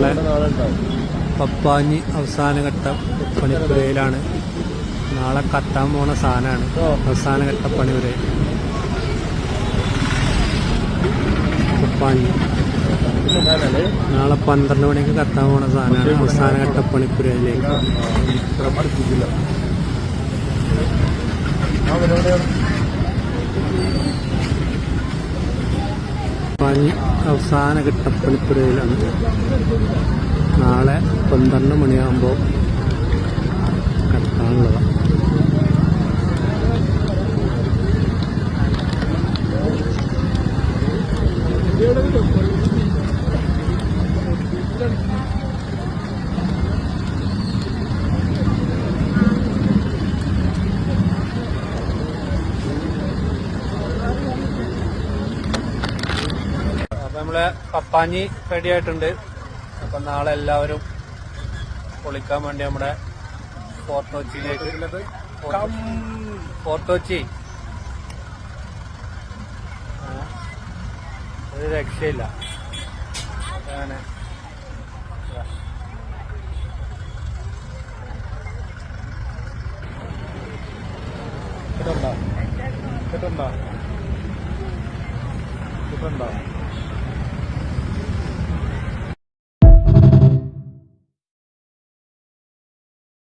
നാളെ പപ്പാഞ്ഞി അവസാനഘട്ട പണിപ്പുരയിലാണ്. നാളെ കത്താൻ പോണ സാധനമാണ് അവസാനഘട്ട പണിപ്പുരയിൽ. പപ്പാഞ്ഞി നാളെ 12 മണിക്ക് കത്താൻ പോണ സാധനമാണ് അവസാനഘട്ട പണിപ്പുരയിലേക്ക്. പപ്പാഞ്ഞി അവസാനഘട്ട പണിപ്പുരയിലാണ്. നാളെ 12 മണിയാകുമ്പോൾ കത്താനുള്ളതാണ്. അപ്പൊ നമ്മളെ പപ്പാഞ്ഞി റെഡി ആയിട്ടുണ്ട്. അപ്പൊ നാളെ എല്ലാവരും പൊളിക്കാൻ വേണ്ടി നമ്മുടെ ഫോർട്ട് കൊച്ചിയിലേക്ക്, ഫോർട്ട് കൊച്ചി ഒരു രക്ഷയില്ല. അതാണ് കേട്ടോ